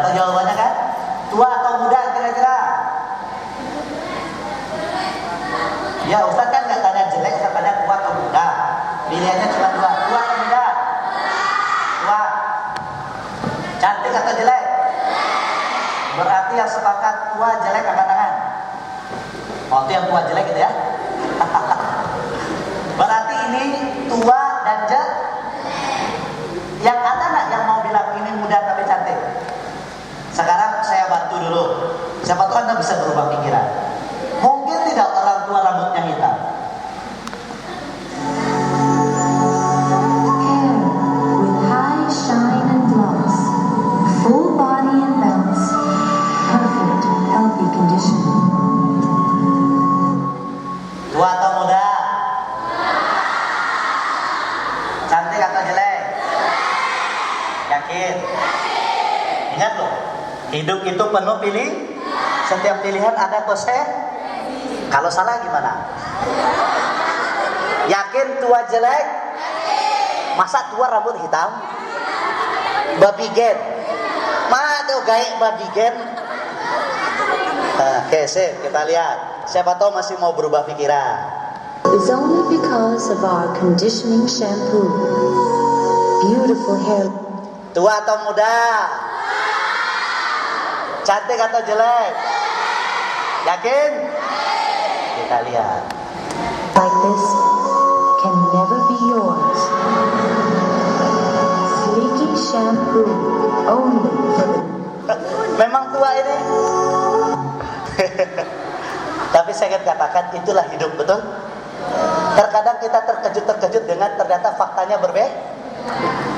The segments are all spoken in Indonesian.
tahu jawabannya kan? Tua atau muda kira-kira? Ya Ustaz kan nggak tanya jelek, Ustaz tanya tua atau muda. Pilihannya cuma dua, tua atau muda? Tua. Cantik atau jelek? Berarti yang sepakat tua jelek angkat tangan. Oh itu yang tua jelek gitu ya. Berarti ini tua dan jelek. Yang ada nggak yang mau bilang ini muda tapi cantik? Sekarang saya bantu dulu. Siapa tahu Anda bisa berubah pikiran. Mungkin tidak orang tua rambutnya hitam. Hair with high shine and gloss, full body and bounce, perfect healthy condition. Tua atau muda? Cantik atau jelek? Yakin? Ingat loh, hidup itu penuh pilih. Setiap pilihan ada konsekuensi. Kalau salah gimana? Yakin tua jelek? Masa tua rambut hitam? Babi gen? Mana tuh gaek babi gen? Oke, sip, kita lihat. Siapa tahu masih mau berubah pikiran. It's only because of our conditioning shampoo. Beautiful hair. Tua atau muda? Cantik atau jelek? Yakin? Kita lihat. Like this can never be yours. Sleeky shampoo only for the... Memang tua ini. Tapi saya akan katakan itulah hidup, betul? Terkadang kita terkejut dengan ternyata faktanya berbeda.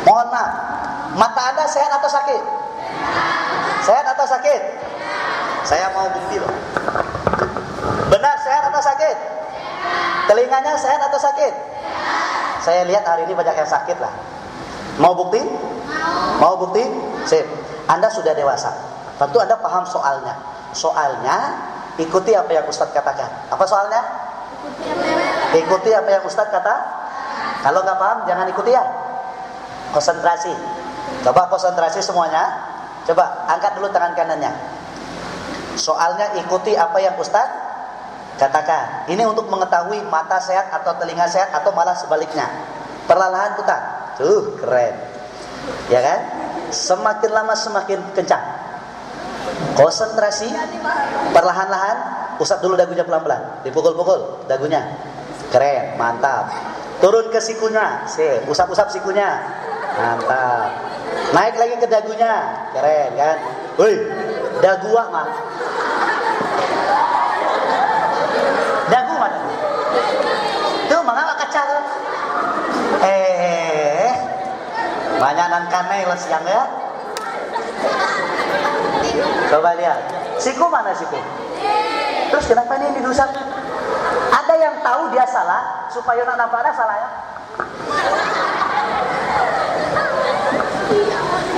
Mohon maaf, mata Anda sehat atau sakit? Sehat atau sakit? Saya mau bukti loh. Benar sehat atau sakit? Telinganya sehat atau sakit? Saya lihat hari ini banyak yang sakit lah. Mau bukti? Mau bukti? Sip. Anda sudah dewasa. Tentu Anda paham soalnya. Soalnya ikuti apa yang Ustadz katakan. Apa soalnya? Ikuti apa yang Ustadz kata. Kalau nggak paham jangan ikuti ya. Konsentrasi. Coba konsentrasi semuanya. Coba angkat dulu tangan kanannya. Soalnya ikuti apa yang Ustadz katakan. Ini untuk mengetahui mata sehat atau telinga sehat atau malah sebaliknya. Perlahan putar. Tuh keren. Ya kan? Semakin lama semakin kencang. Konsentrasi. Perlahan-lahan. Usap dulu dagunya pelan-pelan. Dipukul-pukul dagunya. Keren, mantap. Turun ke sikunya. Usap-usap sikunya. Mantap. Naik lagi ke dagunya. Keren kan? Woi, dagu mah. Dagu mana? Tuh mangga kaca tuh. Banyak nan kanai lah siang ya. Coba lihat. Siku mana siku? Terus kenapa ini diusap? Ada yang tahu dia salah supaya nak nampak ada salahnya.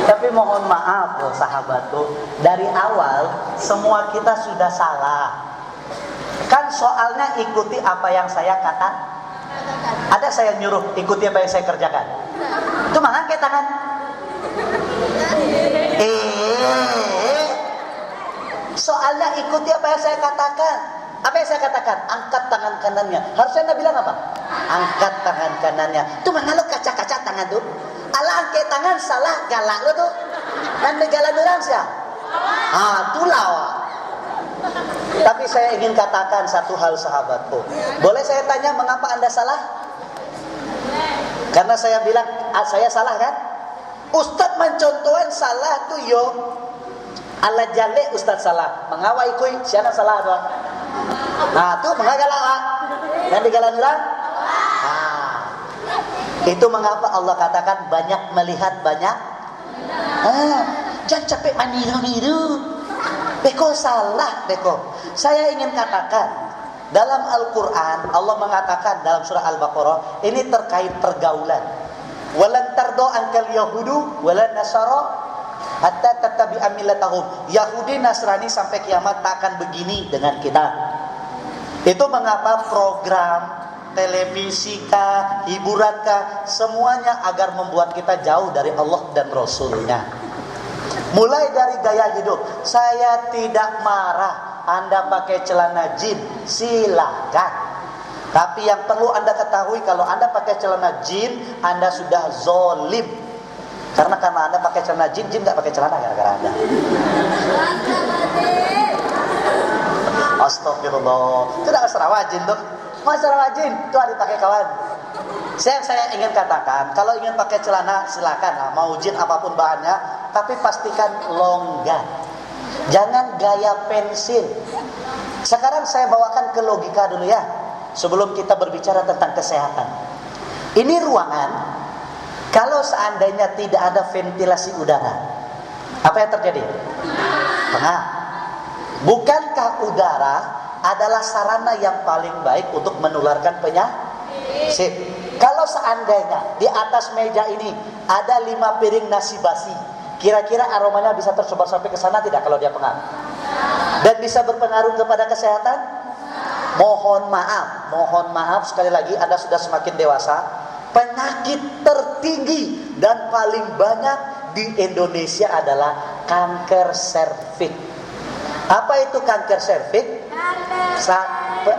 Tapi mohon maaf loh sahabatku, dari awal semua kita sudah salah. Kan soalnya ikuti apa yang saya katakan. Ada saya nyuruh ikuti apa yang saya kerjakan. Itu mah angkat tangan. Soalnya ikuti apa yang saya katakan. Apa yang saya katakan? Angkat tangan kanannya. Harusnya Anda bilang apa? Angkat tangan kanannya. Itu mah lo kaca-kaca tangan tuh. Ala angkat tangan salah galak lo tuh. Nanti galak orang siya. Itu lawa. Tapi saya ingin katakan satu hal sahabatku. Boleh saya tanya mengapa Anda salah? Karena saya bilang saya salah kan? Ustadz mencontohkan salah tuh yo. Ala jale Ustadz salah. Mengawai kuy siapa salah apa? Nah tuh mengagalak dan digalan orang. Itu mengapa Allah katakan banyak melihat banyak. Jangan capek maniru-niru. Beko salah beko. Saya ingin katakan dalam Al-Quran Allah mengatakan dalam surah Al-Baqarah ini terkait pergaulan. Walan tardo ankal yahudu walan nasara hatta tattabi'a millatahum. Yahudi Nasrani sampai kiamat tak akan begini dengan kita. Itu mengapa program televisi kah, hiburan kah, semuanya agar membuat kita jauh dari Allah dan Rasulnya. Mulai dari gaya hidup. Saya tidak marah Anda pakai celana jin, silakan. Tapi yang perlu Anda ketahui, kalau Anda pakai celana jin, Anda sudah zolim. Karena Anda pakai celana jin, jin nggak pakai celana gara-gara Anda. Astagfirullah. Itu tidak masalah jin tuh. Masalah jin itu ada dipakai kawan. Saya ingin katakan, kalau ingin pakai celana silakan, nah, mau jin apapun bahannya, tapi pastikan longgar. Jangan gaya pensil. Sekarang saya bawakan ke logika dulu ya, sebelum kita berbicara tentang kesehatan. Ini ruangan, kalau seandainya tidak ada ventilasi udara, apa yang terjadi? Pengap. Bukankah udara adalah sarana yang paling baik untuk menularkan penyakit? Kalau seandainya di atas meja ini ada 5 piring nasi basi, kira-kira aromanya bisa tersebar sampai ke sana tidak kalau dia pengap? Dan bisa berpengaruh kepada kesehatan? Mohon maaf sekali lagi, Anda sudah semakin dewasa. Penyakit tertinggi dan paling banyak di Indonesia adalah kanker serviks. Apa itu kanker serviks?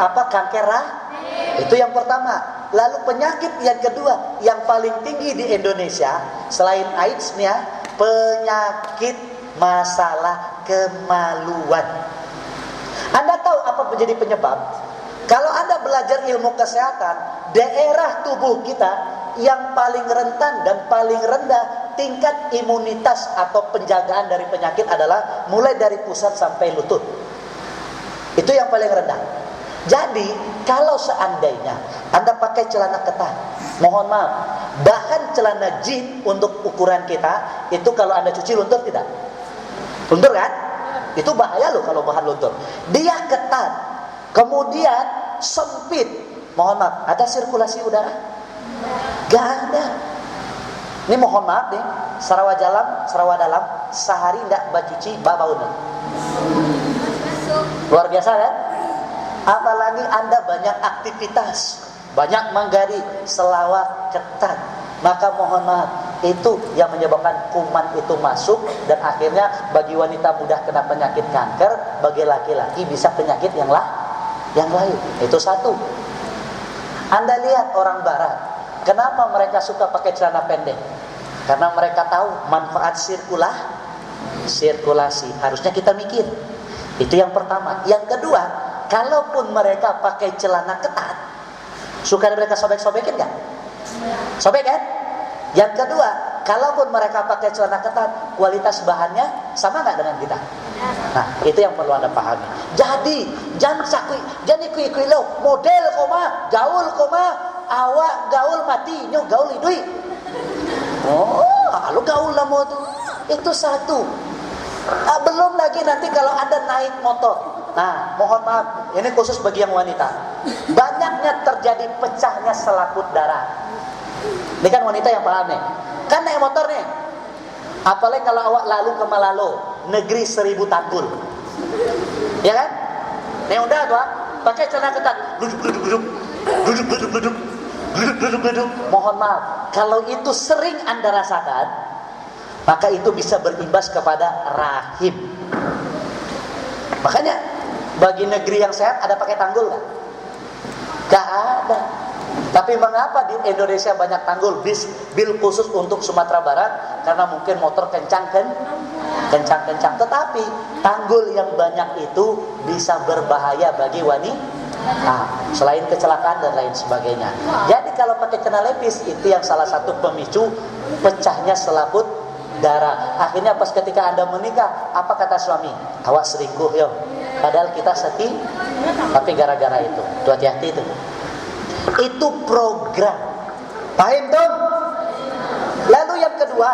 Kanker rahim. Itu yang pertama. Lalu penyakit yang kedua yang paling tinggi di Indonesia selain AIDS-nya, penyakit masalah kemaluan. Anda tahu apa menjadi penyebab? Kalau Anda belajar ilmu kesehatan, daerah tubuh kita yang paling rentan dan paling rendah tingkat imunitas atau penjagaan dari penyakit adalah mulai dari pusat sampai lutut. Itu yang paling rendah. Jadi, kalau seandainya Anda pakai celana ketat, mohon maaf, bahan celana jin untuk ukuran kita, itu kalau Anda cuci luntur tidak? Luntur kan? Itu bahaya loh kalau bahan luntur. Dia ketat, kemudian sempit. Mohon maaf, ada sirkulasi udara? Gak ada. Ini mohon maaf nih, Sarawak dalam, sehari tidak bacuci bau-baunya. Luar biasa kan? Apalagi Anda banyak aktivitas, banyak menggali, selawat ketat, maka mohon maaf, itu yang menyebabkan kuman itu masuk, dan akhirnya bagi wanita mudah kena penyakit kanker, bagi laki-laki bisa penyakit yang lain. Itu satu. Anda lihat orang barat, kenapa mereka suka pakai celana pendek? Karena mereka tahu manfaat sirkulasi. Harusnya kita mikir. Itu yang pertama. Yang kedua, kalaupun mereka pakai celana ketat, suka mereka sobek-sobekin nggak? Sobek kan? Yang kedua, kalaupun mereka pakai celana ketat, kualitas bahannya sama nggak dengan kita? Nah, itu yang perlu Anda pahami. Jadi, jangan ikut lo, model koma, gaul koma, awak gaul mati, nyo gaul idui. Oh, lu gaul lah mau tuh. Itu satu. Belum lagi nanti kalau Anda naik motor. Nah, mohon maaf, ini khusus bagi yang wanita. Banyaknya terjadi pecahnya selaput darah. Ini kan wanita yang paham nih. Kan naik motor nih. Apalagi kalau awak lalu ke Malalo, negeri 1000 tanggul. Ya kan? Nih udah tuh, pakai celana ketat. Duduk. Mohon maaf, kalau itu sering Anda rasakan, maka itu bisa berimbas kepada rahim. Makanya bagi negeri yang sehat ada pakai tanggul nggak? Gak ada. Tapi mengapa di Indonesia banyak tanggul? Bil khusus untuk Sumatera Barat karena mungkin motor kencang. Tetapi tanggul yang banyak itu bisa berbahaya bagi wanita. Selain kecelakaan dan lain sebagainya. Jadi kalau pakai celana lepis itu yang salah satu pemicu pecahnya selaput darah. Akhirnya pas ketika Anda menikah, apa kata suami? Awak selingkuh yo. Padahal kita setia, tapi gara-gara itu. Tuh hati-hati itu. Itu program. Paham dong? Lalu yang kedua,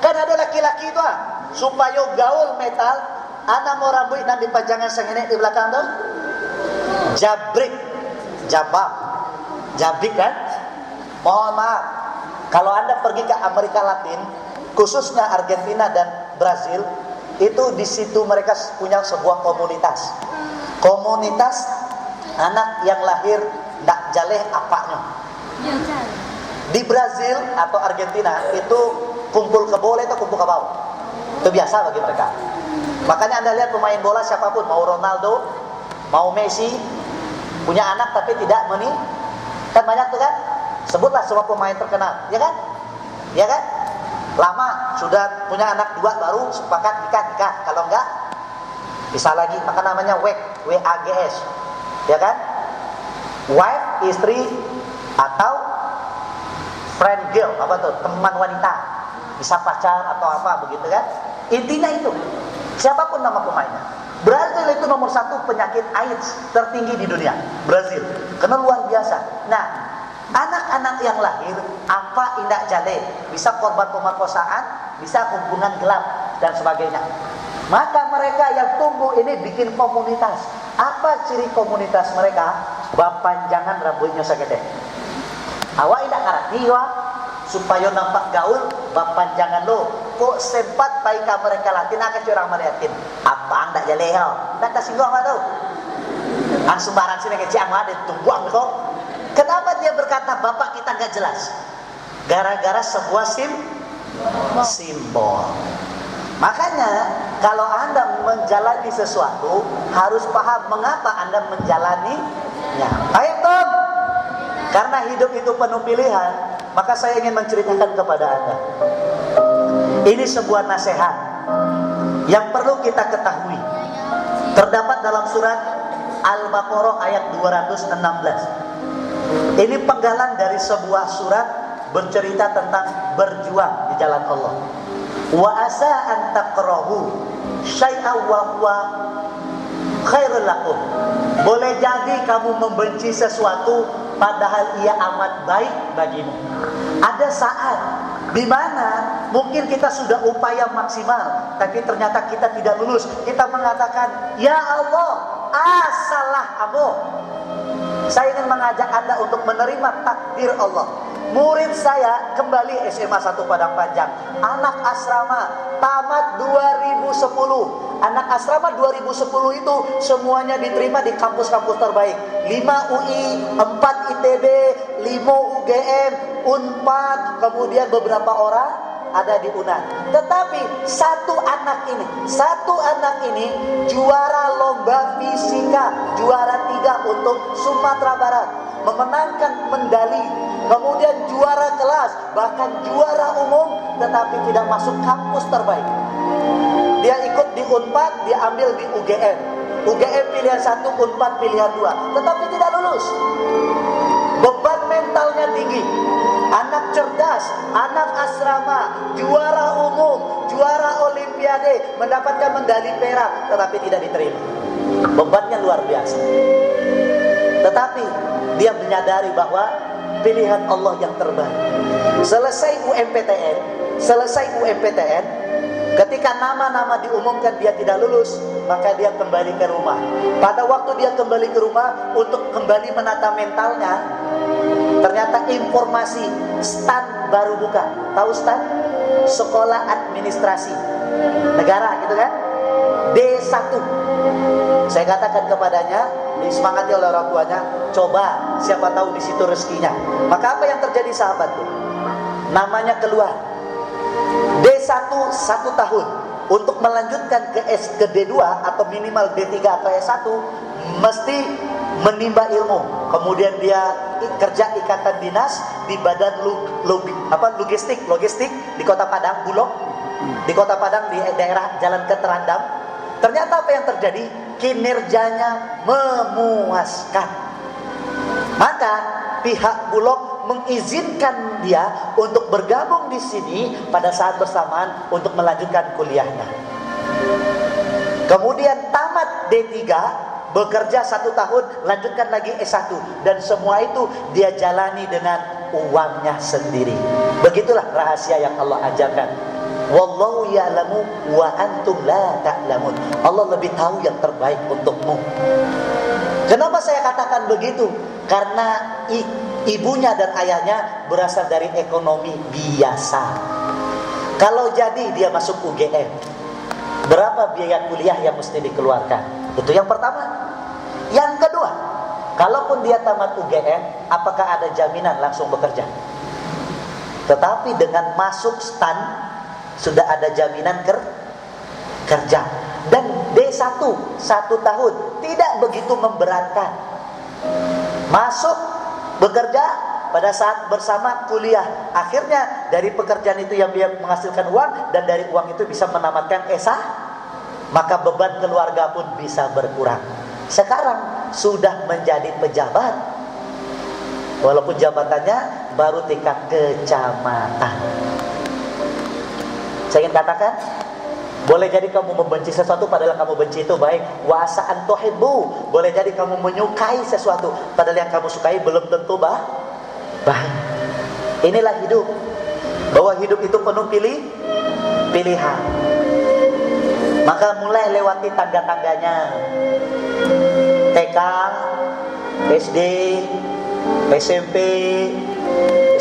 kan ada laki-laki itu supaya gaul metal, anak mau rambut dan dipanjangan sengenek di belakang tuh. Jabrik kan? Mohon maaf, kalau Anda pergi ke Amerika Latin, khususnya Argentina dan Brazil, itu di situ mereka punya sebuah komunitas. Komunitas anak yang lahir ndak jaleh apanya. Di Brazil atau Argentina itu kumpul kebole atau kumpul kabau? Itu biasa bagi mereka. Makanya Anda lihat pemain bola siapapun, mau Ronaldo, mau Messi, punya anak tapi tidak menikah. Kan banyak tuh kan? Sebutlah semua pemain terkenal, ya kan? Ya kan? Lama sudah punya anak 2 baru sepakat nikah. Kalau enggak bisa lagi, maka namanya WAGS. Ya kan? Wife, istri, atau friend girl, apa tuh? Teman wanita. Bisa pacar atau apa begitu kan? Intinya itu. Siapapun nama pemainnya. Brazil itu nomor 1 penyakit AIDS tertinggi di dunia. Brazil. Karena luar biasa. Nah, anak-anak yang lahir apa indak jale, bisa korban pemerkosaan, bisa hubungan gelap dan sebagainya. Maka mereka yang tumbuh ini bikin komunitas. Apa ciri komunitas mereka? Bapanjangan rambutnya segede. Awak indak ngerti wah, supaya nampak gaul, bapanjangan lo. Kok sempat baika mereka latin akan curang meriatin. Apa ndak jale hal? Ndak kasih gua apa tuh? Ang sembarang sini kecil ang ada tumbuang kok. Kenapa dia berkata bapak kita nggak jelas? Gara-gara sebuah simbol. Makanya kalau Anda menjalani sesuatu harus paham mengapa Anda menjalaninya. Baik Tom, karena hidup itu penuh pilihan, maka saya ingin menceritakan kepada Anda. Ini sebuah nasihat yang perlu kita ketahui. Terdapat dalam surat Al-Baqarah ayat 216. Ini penggalan dari sebuah surat bercerita tentang berjuang di jalan Allah. Wa asa an takrahu syai'an wa huwa khairul lakum. Boleh jadi kamu membenci sesuatu padahal ia amat baik bagimu. Ada saat di mana mungkin kita sudah upaya maksimal tapi ternyata kita tidak lulus. Kita mengatakan, "Ya Allah, asalah kamu." Saya ingin mengajak Anda untuk menerima takdir Allah. Murid saya kembali SMA 1 Padang Panjang. Anak asrama tamat 2010. Anak asrama 2010 itu semuanya diterima di kampus-kampus terbaik. 5 UI, 4 ITB, 5 UGM, Unpad, kemudian beberapa orang ada di UNAN. Tetapi satu anak ini juara lomba fisika, juara 3 untuk Sumatera Barat, memenangkan medali, kemudian juara kelas, bahkan juara umum, tetapi tidak masuk kampus terbaik. Dia ikut di Unpad, dia ambil di UGM. UGM pilihan 1, Unpad pilihan 2, tetapi tidak lulus. Beban mentalnya tinggi. Anak cerdas, anak asrama, juara umum, juara olimpiade, mendapatkan medali perak, tetapi tidak diterima. Bebannya luar biasa. Tetapi dia menyadari bahwa pilihan Allah yang terbaik. Selesai UMPTN, ketika nama-nama diumumkan dia tidak lulus, maka dia kembali ke rumah. Pada waktu dia kembali ke rumah untuk kembali menata mentalnya, ternyata informasi STAN baru buka. Tahu STAN? Sekolah Administrasi Negara gitu kan? D1. Saya katakan kepadanya, disemangati oleh orang tuanya, coba siapa tahu di situ rezekinya. Maka apa yang terjadi sahabatku? Namanya keluar. D1 1 tahun. Untuk melanjutkan ke D2 atau minimal D3 atau S1 mesti menimba ilmu. Kemudian dia kerja ikatan dinas di badan logistik di Kota Padang, Bulog. Di Kota Padang di daerah Jalan Keterandam. Ternyata apa yang terjadi? Kinerjanya memuaskan. Maka pihak Bulog mengizinkan dia untuk bergabung di sini pada saat bersamaan untuk melanjutkan kuliahnya. Kemudian tamat D3, bekerja 1 tahun, lanjutkan lagi S1, dan semua itu dia jalani dengan uangnya sendiri. Begitulah rahasia yang Allah ajarkan. Wallahu ya'lamu wa antum la ta'lamun. Allah lebih tahu yang terbaik untukmu. Kenapa saya katakan begitu? Karena ibunya dan ayahnya berasal dari ekonomi biasa. Kalau jadi dia masuk UGM, berapa biaya kuliah yang mesti dikeluarkan? Itu yang pertama. Yang kedua, kalaupun dia tamat UGM, apakah ada jaminan langsung bekerja? Tetapi dengan masuk STAN sudah ada jaminan kerja. Dan D1 1 tahun tidak begitu memberatkan. Masuk bekerja pada saat bersama kuliah. Akhirnya dari pekerjaan itu yang dia menghasilkan uang, dan dari uang itu bisa menamatkan S1, maka beban keluarga pun bisa berkurang. Sekarang sudah menjadi pejabat, walaupun jabatannya baru tingkat kecamatan. Saya ingin katakan, boleh jadi kamu membenci sesuatu padahal kamu benci itu baik. Wa asa an tuhibbu, boleh jadi kamu menyukai sesuatu padahal yang kamu sukai belum tentu baik. Inilah hidup. Bahwa hidup itu penuh pilihan. Maka mulai lewati tangga-tangganya. TK, SD, SMP,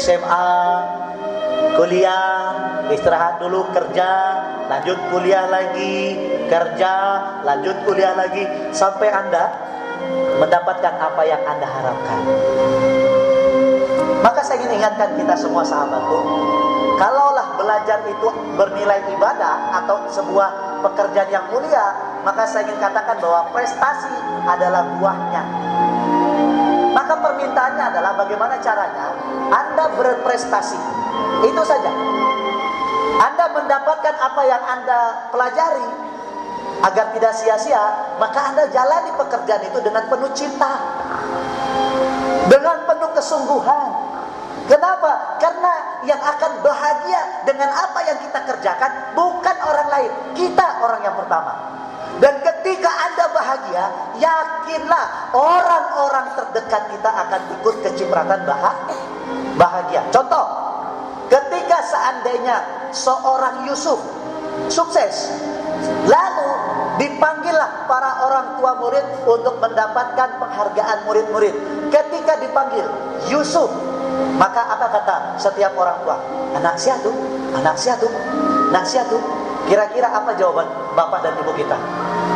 SMA, kuliah, istirahat dulu, kerja, lanjut kuliah lagi, kerja, lanjut kuliah lagi, sampai Anda mendapatkan apa yang Anda harapkan. Maka saya ingin ingatkan kita semua sahabatku, kalaulah belajar itu bernilai ibadah atau sebuah pekerjaan yang mulia, maka saya ingin katakan bahwa prestasi adalah buahnya. Maka permintaannya adalah bagaimana caranya Anda berprestasi. Itu saja. Anda mendapatkan apa yang Anda pelajari agar tidak sia-sia, maka Anda jalani pekerjaan itu dengan penuh cinta, dengan penuh kesungguhan. Kenapa? Karena yang akan bahagia dengan apa yang kita kerjakan bukan orang lain, kita orang yang pertama. Dan ketika Anda bahagia, yakinlah orang-orang terdekat kita akan ikut kecipratan bahagia. Contoh, ketika seandainya seorang Yusuf sukses, lalu dipanggillah para orang tua murid untuk mendapatkan penghargaan murid-murid. Ketika dipanggil Yusuf, maka apa kata setiap orang tua? Anak siatu, anak siatu, anak siatu. Kira-kira apa jawaban bapak dan ibu kita?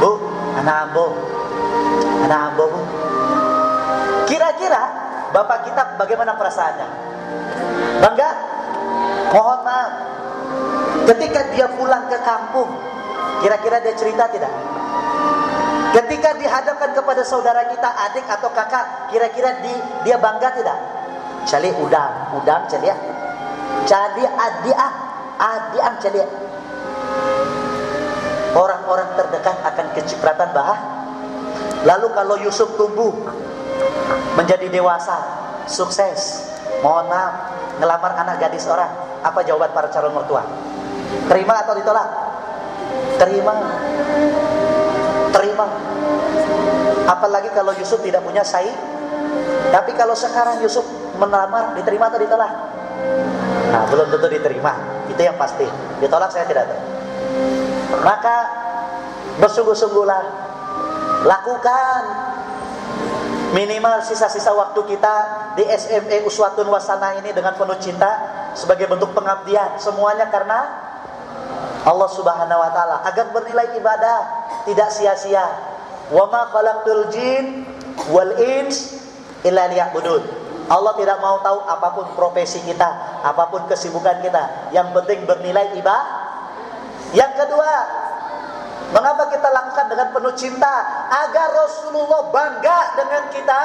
Bu, anak ambo, anak ambo, bu. Kira-kira bapak kita bagaimana perasaannya? Bangga? Mohon maaf, ketika dia pulang ke kampung, kira-kira dia cerita tidak? Ketika dihadapkan kepada saudara kita, adik atau kakak, kira-kira dia bangga tidak? Cali udang cali ya. Jadi adiang cali ya. Orang-orang terdekat akan kecipratan Lalu kalau Yusuf tumbuh menjadi dewasa, sukses, mohon maaf, ngelamar anak gadis orang, apa jawaban para calon mertua? Terima atau ditolak? Terima. Apalagi kalau Yusuf tidak punya saing. Tapi kalau sekarang Yusuf melamar, diterima atau ditolak? Nah, belum tentu diterima. Itu yang pasti. Ditolak saya tidak tahu. Maka bersungguh-sungguhlah, lakukan minimal sisa-sisa waktu kita di SMA Uswatun Wasanah ini dengan penuh cinta sebagai bentuk pengabdian, semuanya karena Allah Subhanahu wa taala, agar bernilai ibadah tidak sia-sia. Wa ma khalaqtul jin wal ins illa liya'budun. Allah tidak mau tahu apapun profesi kita, apapun kesibukan kita, yang penting bernilai ibadah. Yang kedua, mengapa kita lakukan dengan penuh cinta? Agar Rasulullah bangga dengan kita.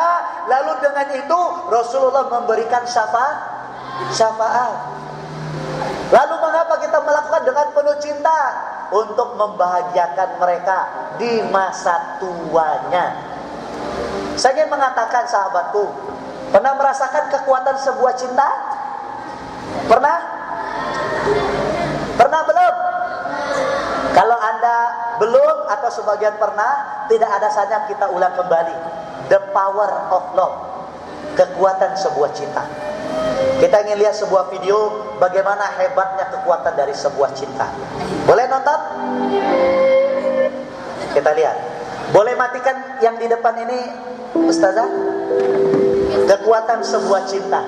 Lalu dengan itu Rasulullah memberikan syafaat. Lalu mengapa kita melakukan dengan penuh cinta? Untuk membahagiakan mereka di masa tuanya. Saya ingin mengatakan sahabatku, pernah merasakan kekuatan sebuah cinta? Pernah? Pernah belum? Kalau Anda belum atau sebagian pernah, tidak ada saja kita ulang kembali. The power of love. Kekuatan sebuah cinta. Kita ingin lihat sebuah video bagaimana hebatnya kekuatan dari sebuah cinta. Boleh nonton? Kita lihat. Boleh matikan yang di depan ini, Ustazah? Kekuatan sebuah cinta.